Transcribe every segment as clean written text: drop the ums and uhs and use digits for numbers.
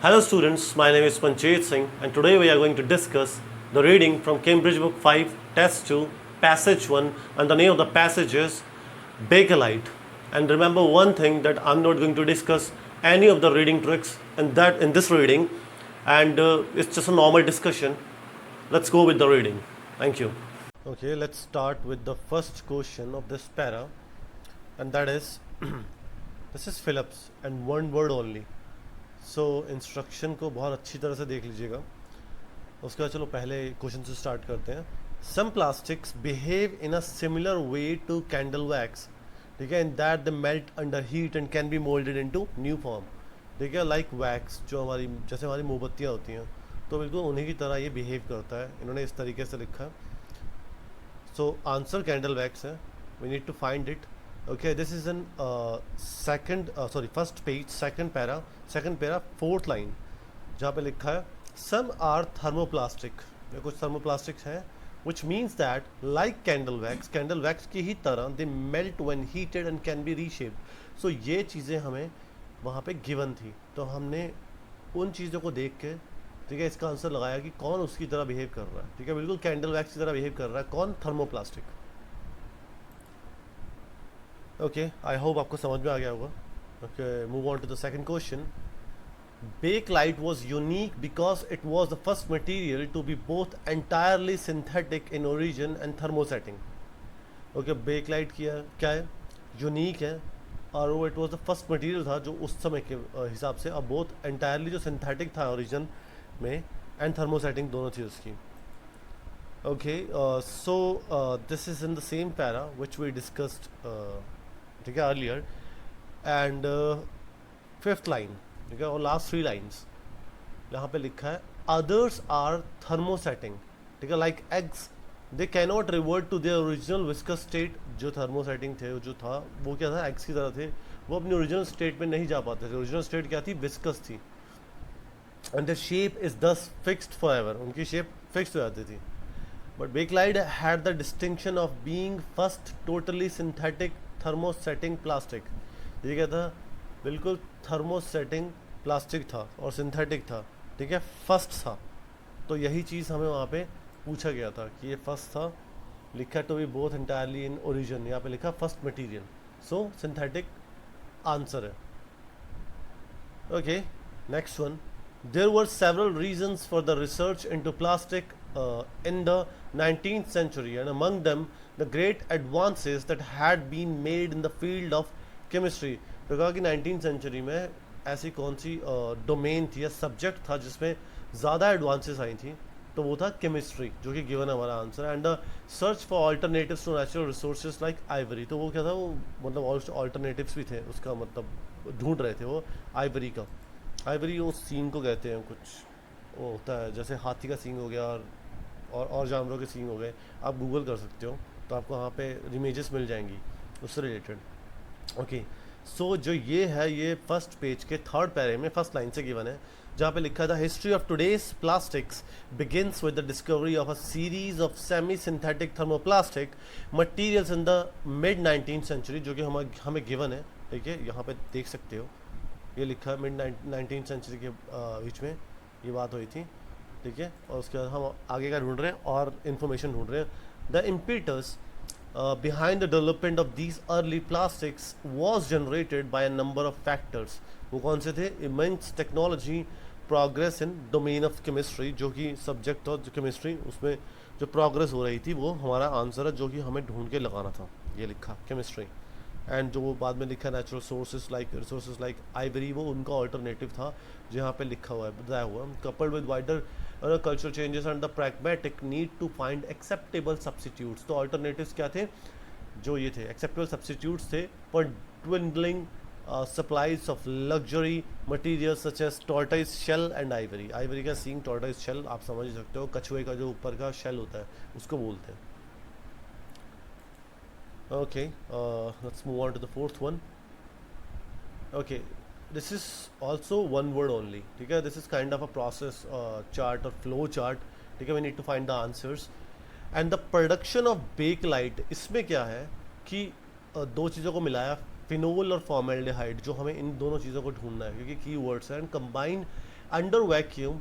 Hello students, my name is Panchayat Singh and today we are going to discuss the reading from Cambridge Book 5, Test 2, Passage 1, and the name of the passage is Bakelite. And remember one thing, that I'm not going to discuss any of the reading tricks in this reading, and it's just a normal discussion. Let's go with the reading. Thank you. Okay, let's start with the first question of this para, and that is this is Phillips and one word only. So instruction को बहुत अच्छी तरह से देख लीजिएगा. उसके बाद चलो पहले क्वेश्चन से स्टार्ट करते हैं. Some plastics behave in a similar way to candle wax, ठीक है, in that they melt under heat and can be moulded into new form. ठीक है, लाइक वैक्स जो हमारी जैसे हमारी मोमबत्तियाँ होती हैं, तो बिल्कुल उन्हीं की तरह ये बिहेव करता है. इन्होंने इस तरीके से लिखा. सो आंसर कैंडल वैक्स है. We need to find it. Okay, this is in first page, second para, fourth line, जहाँ पे लिखा है some are thermoplastic. ये कुछ thermoplastics हैं, which means that like candle wax की ही तरह they melt when heated and can be reshaped. So ये चीज़ें हमें वहाँ पे given थी, तो हमने उन चीज़ों को देख के, ठीक है, इसका आंसर लगाया कि कौन उसकी तरह बिहेव कर रहा है. ठीक है, बिल्कुल कैंडल वैक्स की तरह बिहेव कर रहा है. कौन? थर्मोप्लास्टिक. ओके, आई होप आपको समझ में आ गया होगा. Okay, move on to the second question. Bakelite was unique because it was the first material to be both entirely synthetic in origin and thermosetting. Okay, Bakelite क्या है? Unique है, और वो it was the first material था जो उस समय के हिसाब से, अब बोथ एंटायरली जो सिंथेटिक था ओरिजिन में एंड थर्मोसेटिंग दोनों थी उसकी. Okay, so this is in the same para which we discussed, ठीक है, अर्लियर. एंड फिफ्थ लाइन, ठीक है, और लास्ट थ्री लाइन्स यहाँ पे लिखा है अदर्स आर थर्मोसेटिंग. ठीक है, like eggs they cannot revert to their original viscous state. जो थर्मोसेटिंग थे, जो था वो क्या था, एग्स की तरह थे, वो अपनी ओरिजिनल स्टेट में नहीं जा पाते थे. ओरिजिनल स्टेट क्या थी? विस्कस थी. And the shape is thus fixed for ever. उनकी शेप फिक्स्ड हो जाती थी. But Bakelite had the distinction of being first totally synthetic thermosetting plastic. ये क्या था? बिल्कुल थर्मोसेटिंग प्लास्टिक था और सिंथेटिक था. ठीक है, फर्स्ट था. तो यही चीज़ हमें वहाँ पे पूछा गया था कि ये फर्स्ट था. लिखा तो भी बोथ एंटायरली इन ओरिजिन, यहाँ पे लिखा फर्स्ट मटेरियल. सो सिंथेटिक आंसर है. Okay, next one. There were several reasons for the research into plastic in the 19th century, and among them the great advances that had been made in the field of chemistry. तो कहा कि 19th century में ऐसी कौन सी domain थी या subject था जिसमें ज़्यादा एडवांसेस आई थी, तो वो था केमिस्ट्री, जो कि गिवन हमारा answer. And the search for alternatives to natural resources like ivory. तो वो क्या था, वो मतलब ऑल्टरनेटिव्स भी थे, उसका मतलब ढूंढ रहे थे वो आइवरी का. आइवरी वो सींग को कहते हैं, कुछ वो होता है जैसे हाथी का सींग हो गया और जानवरों के सींग हो गए. आप गूगल कर सकते हो, तो आपको वहाँ पे इमेजेस मिल जाएंगी उससे रिलेटेड. ओके, सो जो ये है, ये फर्स्ट पेज के थर्ड पैरे में फर्स्ट लाइन से गिवन है, जहाँ पे लिखा था history of today's plastics begins with the discovery of a series of semi synthetic thermoplastic materials in the mid 19th century, जो कि हमें गिवन है. ठीक है, यहाँ पे देख सकते हो, ये लिखा है मिड 19th सेंचुरी के बीच में ये बात हुई थी. ठीक है, और उसके बाद हम आगे का ढूंढ रहे हैं और इन्फॉर्मेशन ढूंढ रहे हैं. The impetus behind the development of these early plastics was generated by a number of factors. वो कौन से थे? immense technology, progress in domain of chemistry, जो कि सब्जेक्ट था जो केमिस्ट्री, उसमें जो प्रोग्रेस हो रही थी वो हमारा आंसर है, जो कि हमें ढूंढ के लगाना था. ये लिखा केमिस्ट्री. एंड जो वो बाद में लिखा नेचुरल रिसोर्सेज लाइक आइवरी, वो उनका ऑल्टरनेटिव था जो यहाँ पे लिखा हुआ है, बताया हुआ. Coupled with wider cultural changes and the pragmatic need to find acceptable substitutes. तो ऑल्टरनेटिव्स क्या थे? जो ये थे एक्सेप्टेबल सब्सिट्यूट्स थे for dwindling supplies of luxury materials such as tortoise shell and ivory. Ivory का सींग, tortoise shell आप समझ सकते हो, कछुए का जो ऊपर का शेल होता है उसको बोलते हैं. Okay, let's move on to the fourth one. Okay, this is also one word only. ठीक है, this is kind of a process chart or flow chart. ठीक है, we need to find the answers. And the production of Bakelite, इसमें क्या है कि दो चीज़ों को मिलाया, फिनोल और फॉर्मेल्डिहाइड, जो हमें इन दोनों चीज़ों को ढूंढना है क्योंकि की वर्ड्स हैं. एंड कंबाइन अंडर वैक्यूम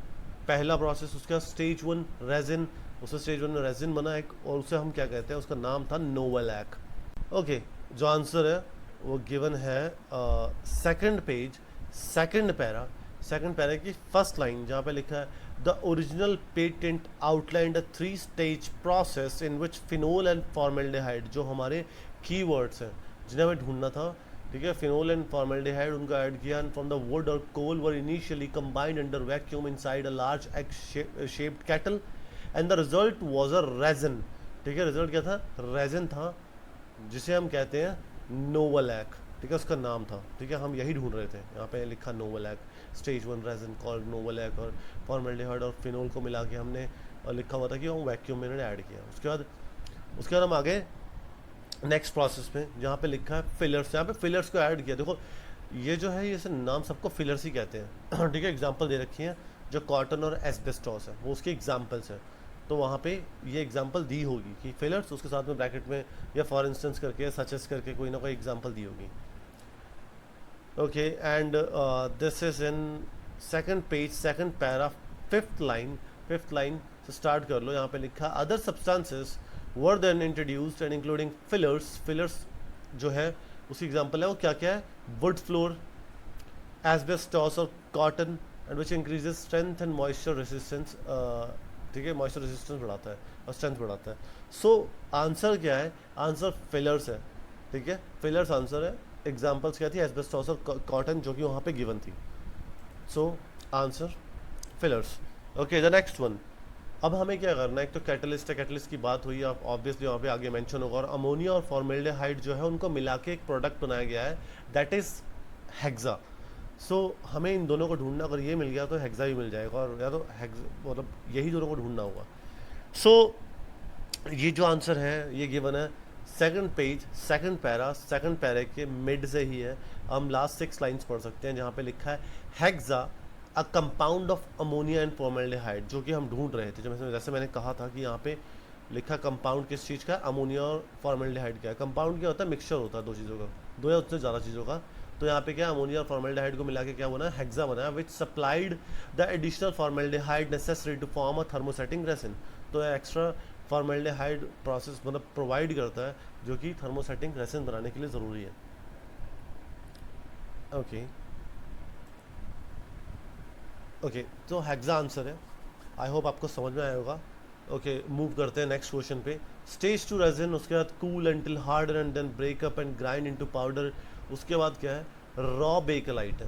पहला प्रोसेस, उसका स्टेज 1 रेजिन, उससे स्टेज 1 में रेजिन बना एक, और उसे हम क्या कहते हैं, उसका नाम था नोवेलैक। ओके, जो आंसर है वो गिवन है सेकंड पेज, सेकंड पैरा की फर्स्ट लाइन, जहाँ पे लिखा है the original patent outlined a 3 stage process in which phenol and formaldehyde, जो हमारे कीवर्ड्स हैं जिन्हें हमें ढूंढना था, ठीक है, फिनोल एंड फॉर्मेल्डिहाइड उनको ऐड किया, and from the wood or coal were initially combined under vacuum inside a large egg shaped kettle and the result was a resin, ठीक है, रिजल्ट क्या था, रेजिन था, जिसे हम कहते हैं नोवेलैक, ठीक है, उसका नाम था, ठीक है, हम यही ढूंढ रहे थे, यहाँ पे लिखा नोवेलैक, स्टेज 1 रेजिन कॉल्ड नोवेलैक, और फॉर्मेल्डिहाइड और फिनोल को मिला के हमने लिखा हुआ था कि वो वैक्यूम में इन्होंने ऐड किया। उसके बाद हम आगे नेक्स्ट प्रोसेस में, जहाँ पे लिखा है फिलर्स, यहाँ पे फिलर्स को ऐड किया। देखो ये जो है, ये नाम सबको फिलर्स ही कहते हैं ठीक है, एग्जांपल दे रखी है, जो कॉटन और एस्बेस्टॉस है वो उसके एग्जांपल्स हैं, तो वहाँ पे ये एग्जांपल दी होगी कि फिलर्स, उसके साथ में ब्रैकेट में या फॉर इंस्टेंस करके सचेस करके कोई ना कोई एग्जांपल दी होगी। Okay, and this is in second page, second para, fifth line से स्टार्ट कर लो। यहाँ पे लिखा other substances were then introduced and including fillers जो है उसकी एग्जांपल है वो क्या क्या है, वुड फ्लोर, एस्बेस्टॉस और cotton, and which increases strength and moisture resistance, ठीक है, मॉइस्चर रेसिस्टेंस बढ़ाता है और स्ट्रेंथ बढ़ाता है। सो आंसर क्या है, आंसर फिलर्स है, ठीक है, फिलर्स आंसर है। एग्जांपल्स क्या थी, एस्बेस्टॉस और कॉटन, जो कि वहाँ पे गिवन थी। So answer fillers. Okay, the next one, अब हमें क्या करना है, एक तो कैटलिस्ट है, कैटलिस्ट की बात हुई, आप ऑब्वियसली वहाँ पे आगे मेंशन होगा, और अमोनिया और फॉर्मेल्डिहाइड जो है उनको मिला के एक प्रोडक्ट बनाया गया है, दैट इज़ हेक्सा। सो हमें इन दोनों को ढूंढना, अगर ये मिल गया तो हेक्सा भी मिल जाएगा, और या तो मतलब यही दोनों को ढूंढना होगा। सो ये जो आंसर है ये गिवन है सेकंड पेज, सेकंड पैरा के मिड से ही है, हम लास्ट 6 लाइंस पढ़ सकते हैं, जहाँ पे लिखा है hexa a compound of ammonia and formaldehyde, जो कि हम ढूंढ रहे थे, जैसे मैंने कहा था कि यहाँ पे लिखा कंपाउंड किस चीज़ का, अमोनिया और फॉर्मेल्डिहाइड का है। कंपाउंड क्या होता है, मिक्सचर होता है दो चीज़ों का, दो या उससे ज़्यादा चीज़ों का। तो यहाँ पे क्या अमोनिया और फॉर्मेल्डिहाइड को मिला के क्या बना, हेक्सा बना, which supplied the additional formaldehyde necessary to form a thermosetting resin. तो एक्स्ट्रा फॉर्मेल्डिहाइड प्रोसेस मतलब प्रोवाइड करता है, जो कि थर्मोसेटिंग रेसिन बनाने के लिए ज़रूरी है। ओके ओके, तो हेक्सा आंसर है, आई होप आपको समझ में आया होगा। ओके, मूव करते हैं नेक्स्ट क्वेश्चन पे। स्टेज 2 रेजिन, उसके बाद cool until harden and then break up and grind into powder, उसके बाद क्या है, रॉ बेकेलाइट है,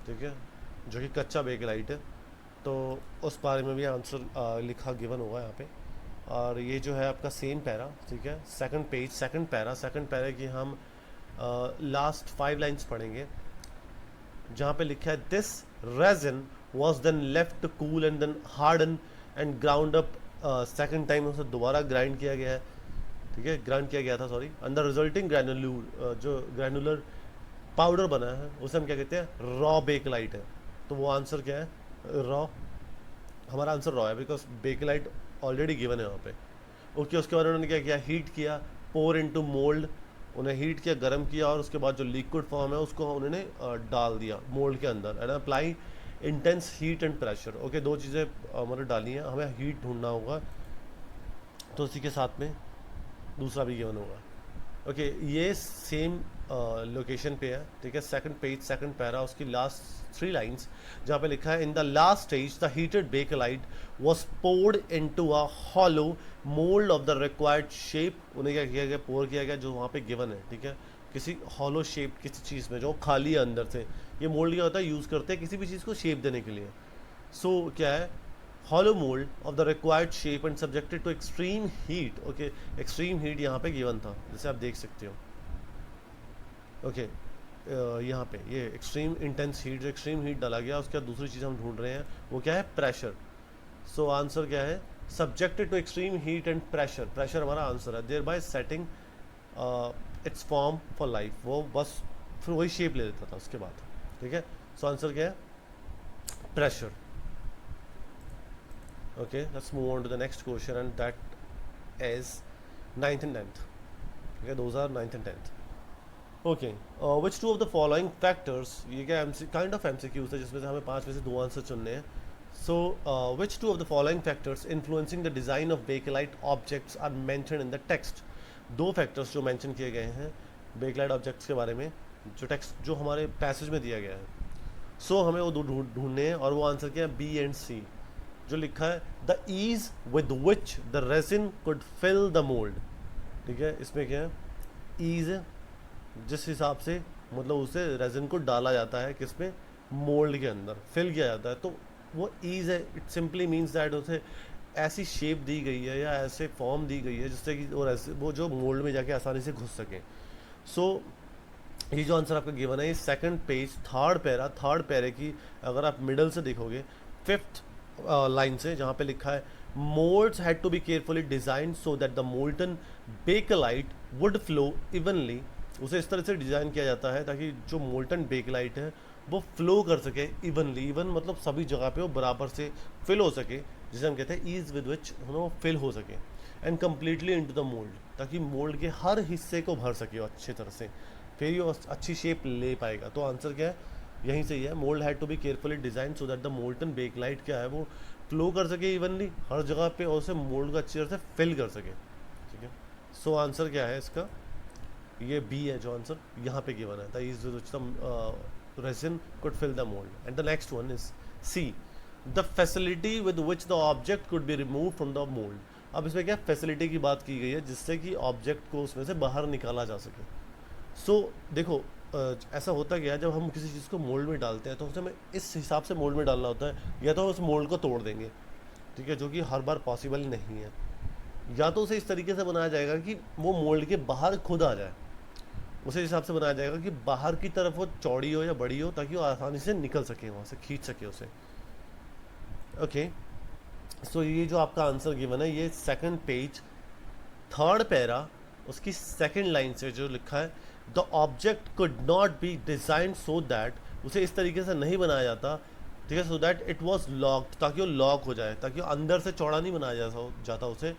ठीक है, जो कि कच्चा बेकेलाइट है। तो उस बारे में भी आंसर लिखा गिवन होगा यहाँ पे। और ये जो है आपका सेम पैरा, ठीक है, सेकंड पेज, सेकंड पैरा की हम लास्ट 5 लाइंस पढ़ेंगे, जहाँ पे लिखा है this resin was then left to cool and then harden and ground up, second time उसे दोबारा ग्राइंड किया गया है, ठीक है, ग्राइंड किया गया था, सॉरी, अंडर रिजल्टिंग ग्रैनुलर, जो ग्रैनुलर पाउडर बना है उसे हम क्या कहते हैं, रॉ बेकलाइट है। तो वो आंसर क्या है, रॉ, हमारा आंसर रॉ है, बिकॉज बेकलाइट ऑलरेडी गिवन है वहाँ पे। ओके, उसके बाद उन्होंने क्या किया, हीट किया, पोर इनटू मोल्ड, उन्हें हीट किया, गर्म किया, और उसके बाद जो लिक्विड फॉर्म है उसको उन्होंने डाल दिया मोल्ड के अंदर, and apply intense heat and pressure. Okay, दो चीज़ें मतलब डाली हैं, हमें हीट ढूंढना होगा, तो उसी के साथ में दूसरा भी गिवन होगा। ओके, ये सेम लोकेशन पे है, ठीक है, सेकंड पेज, सेकंड पैरा, उसकी लास्ट 3 लाइंस, जहाँ पे लिखा है in the last stage the heated Bakelite was poured into a hollow mould of the required shape. उन्हें क्या किया गया, पोर किया गया, जो वहाँ पे गिवन है, ठीक है, किसी हॉलो शेप, किसी चीज़ में जो खाली है अंदर से। ये मोल्ड क्या होता है, यूज़ करते हैं किसी भी चीज़ को शेप देने के लिए। सो क्या है, hollow mold of the required shape and subjected to extreme heat। okay, extreme heat यहाँ पे given था, जैसे आप देख सकते हो। ओके, यहाँ पे ये एक्सट्रीम इंटेंस हीट, जो एक्सट्रीम हीट डाला गया, उसके बाद दूसरी चीज़ हम ढूंढ रहे हैं वो क्या है, प्रेशर। सो आंसर क्या है, subjected to extreme heat and pressure, pressure हमारा आंसर है, thereby setting its form for life, वो बस फिर वही शेप ले लेता था उसके बाद, ठीक है। सो आंसर क्या है, pressure. Okay, let's move on to the next question, and that is 9th and 10th. Okay, those are 9th and 10th. Okay, which two of the following factors, ये क्या काइंड ऑफ एमसीक्यूज है जिसमें से हमें 5 में से 2 answer चुनने हैं. So which two of the following factors influencing the design of Bakelite objects are mentioned in the text. दो फैक्टर्स जो मेंशन किए गए हैं बेकलाइट ऑब्जेक्ट्स के बारे में, जो टेक्स्ट जो हमारे पैसेज में दिया गया है. सो हमें वो ढूंढने हैं और वो आंसर क्या है, बी एंड सी. जो लिखा है the ease with which the resin could fill the mould. ठीक है, इसमें क्या है, ईज है, जिस हिसाब से मतलब उसे रेजिन को डाला जाता है किसमें, मोल्ड के अंदर फिल किया जाता है. तो वो ईज है, इट सिंपली मीन्स दैट उसे ऐसी शेप दी गई है या ऐसे फॉर्म दी गई है जिससे कि वो जो मोल्ड में जाके आसानी से घुस सके. सो ये जो आंसर आपका गिवन है, ये सेकंड पेज थर्ड पैरे की अगर आप मिडल से देखोगे, फिफ्थ लाइन से, जहाँ पे लिखा है moulds had to be carefully design so that the molten Bakelite would flow evenly. उसे इस तरह से डिज़ाइन किया जाता है ताकि जो मोल्टन बेकलाइट है वो फ्लो कर सके इवनली. इवन मतलब सभी जगह पे वो बराबर से फिल हो सके, जिसे हम कहते हैं ईज विद विच वो फिल हो सके. And completely into the mould, ताकि मोल्ड के हर हिस्से को भर सके अच्छी तरह से, फिर ये अच्छी शेप ले पाएगा. तो आंसर क्या है, यहीं से ही है. Mould had to be carefully design so that the molten Bakelite क्या है वो फ्लो कर सके इवनली हर जगह पे और उसे मोल्ड को अच्छी तरह से फिल कर सके. ठीक है, सो आंसर क्या है इसका, ये बी है जो आंसर यहाँ पे गिवन है, the ease with which the resin could fill the mould. And the next one is C, the facility with which the object could be remove from the mould. अब इसमें क्या facility की बात की गई है जिससे कि ऑब्जेक्ट को उसमें से बाहर निकाला जा सके. सो देखो, ऐसा होता क्या है, जब हम किसी चीज़ को मोल्ड में डालते हैं तो उसे हमें इस हिसाब से मोल्ड में डालना होता है, या तो उस मोल्ड को तोड़ देंगे, ठीक है, जो कि हर बार पॉसिबल नहीं है, या तो उसे इस तरीके से बनाया जाएगा कि वो मोल्ड के बाहर खुद आ जाए. उसे हिसाब से बनाया जाएगा कि बाहर की तरफ वो चौड़ी हो या बड़ी हो ताकि वो आसानी से निकल सके, वहाँ से खींच सके उसे. ओके, सो ये जो आपका आंसर गिवन है, ये सेकंड पेज थर्ड पैरा उसकी सेकंड लाइन से जो लिखा है, the object could not be design so that, उसे इस तरीके से नहीं बनाया जाता, ठीक है, so that it was locked, ताकि वो लॉक हो जाए, ताकि वो अंदर से चौड़ा नहीं बनाया जाता उसे,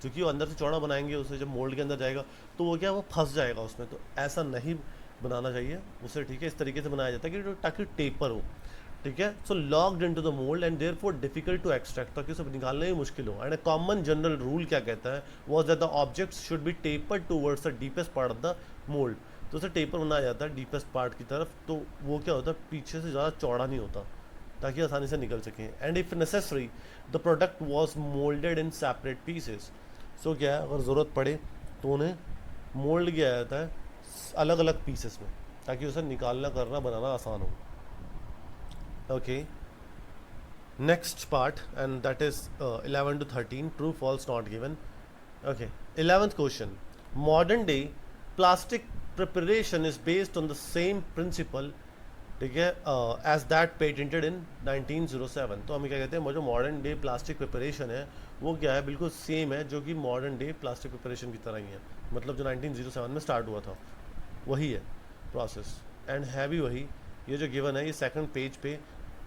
क्योंकि वो अंदर से चौड़ा बनाएंगे उसे जब मोल्ड के अंदर जाएगा तो वो क्या, वो फंस जाएगा उसमें. तो ऐसा नहीं बनाना चाहिए उसे, ठीक है, इस तरीके से बनाया जाता है कि ताकि टेपर हो. ठीक है, so locked into the mould and therefore difficult to extract, ताकि उसे निकालने में मुश्किल हो. And a common general rule क्या कहता है, was that the objects should be tapered towards the deepest part of the mould. तो उसे टेपर बनाया जाता है डीपेस्ट पार्ट की तरफ, तो वो क्या होता है, पीछे से ज़्यादा चौड़ा नहीं होता ताकि आसानी से निकल सके. And if necessary the product was moulded in separate pieces. So क्या है, अगर ज़रूरत पड़े तो उन्हें मोल्ड किया जाता है अलग अलग पीसेस में, ताकि उसे निकालना करना बनाना आसान हो. Okay, next part, and that is 11 to 13, true false not given. Okay, 11th question, modern day plastic preparation is based on the same principle, ठीक है, एज दैट पेटेंटेड इन 1907. तो हम क्या कहते हैं, वो जो मॉडर्न डे प्लास्टिक प्रिपरेशन है वो क्या है, बिल्कुल सेम है जो कि मॉडर्न डे प्लास्टिक प्रिपरेशन की तरह ही है, मतलब जो 1907 में स्टार्ट हुआ था वही है प्रोसेस, एंड है भी वही. ये जो गिवन है ये सेकंड पेज पे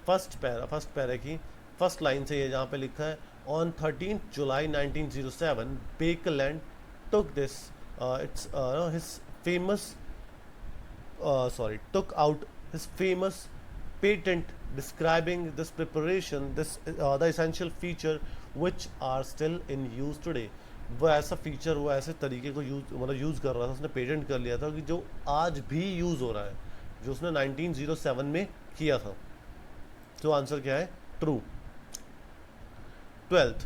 फर्स्ट पैरा की फर्स्ट लाइन से, ये जहाँ पे लिखा है, on 13 July 1907 Baekeland took this it's his famous took out his famous patent describing this preparation, the essential feature which are still in use today. वो ऐसा फीचर, वो ऐसे तरीके को यूज़ कर रहा था, उसने पेटेंट कर लिया था कि जो आज भी यूज़ हो रहा है, जो उसने 1907 में किया था. तो आंसर क्या है, true. 12th,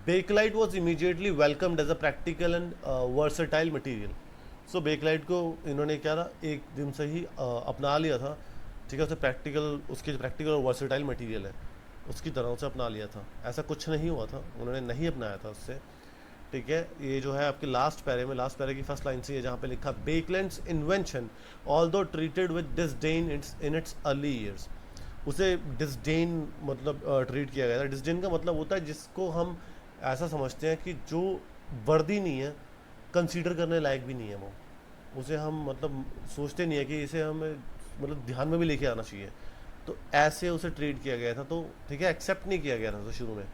Bakelite was immediately welcomed as a practical and versatile material. So Bakelite को इन्होंने क्या ना एक दिन से ही अपना लिया था, ठीक है, उसे उसके प्रैक्टिकल और वर्सटाइल मटेरियल है उसकी तरह उसे अपना लिया था. ऐसा कुछ नहीं हुआ था, उन्होंने नहीं अपनाया था उससे. ठीक है, ये जो है आपके लास्ट पैरे की फर्स्ट लाइन से ये जहाँ पे लिखा, Baekeland's invention although treated with disdain in its early years. उसे डिसडेन मतलब ट्रीट किया गया था. डिसडेन का मतलब होता है जिसको हम ऐसा समझते हैं कि जो वर्दी नहीं है, कंसीडर करने लायक भी नहीं है वो, उसे हम मतलब सोचते नहीं है कि इसे हमें मतलब ध्यान में भी लेके आना चाहिए, तो ऐसे उसे ट्रीट किया गया था. तो ठीक है, एक्सेप्ट नहीं किया गया था तो शुरू में.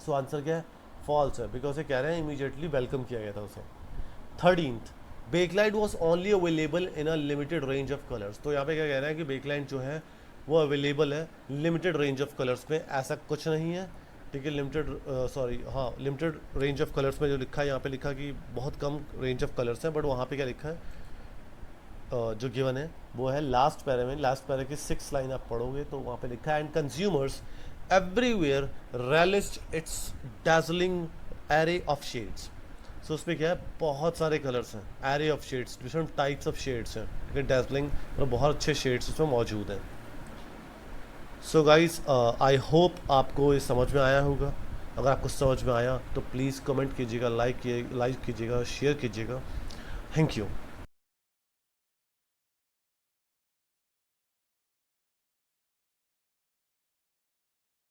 सो आंसर क्या है, फॉल्स है, बिकॉज ये कह रहे हैं इमीडिएटली वेलकम किया गया था उसे. 13th, Bakelite was only available in a limited range of colours. तो यहाँ पे क्या कह रहा है कि बेकलाइट जो है वो अवेलेबल है लिमिटेड रेंज ऑफ कलर्स में, ऐसा कुछ नहीं है। ठीक है, लिमिटेड सॉरी हाँ लिमिटेड रेंज ऑफ कलर्स में जो लिखा है, यहाँ पे लिखा कि बहुत कम रेंज ऑफ कलर्स हैं, बट वहाँ पे क्या लिखा है जो गिवन है वो है लास्ट पैरा में, लास्ट पैरा की 6 लाइन आप पढ़ोगे तो वहाँ पे लिखा है and consumers everywhere relished its dazzling array of shades. So उसमें क्या है, बहुत सारे कलर्स हैं, array of shades, different types of shades हैं, ठीक है, dazzling मतलब बहुत अच्छे शेड्स उसमें मौजूद हैं। सो गाइज आई होप आपको ये समझ में आया होगा। अगर आपको समझ में आया तो प्लीज़ कमेंट कीजिएगा, लाइक कीजिएगा, शेयर कीजिएगा। Thank you.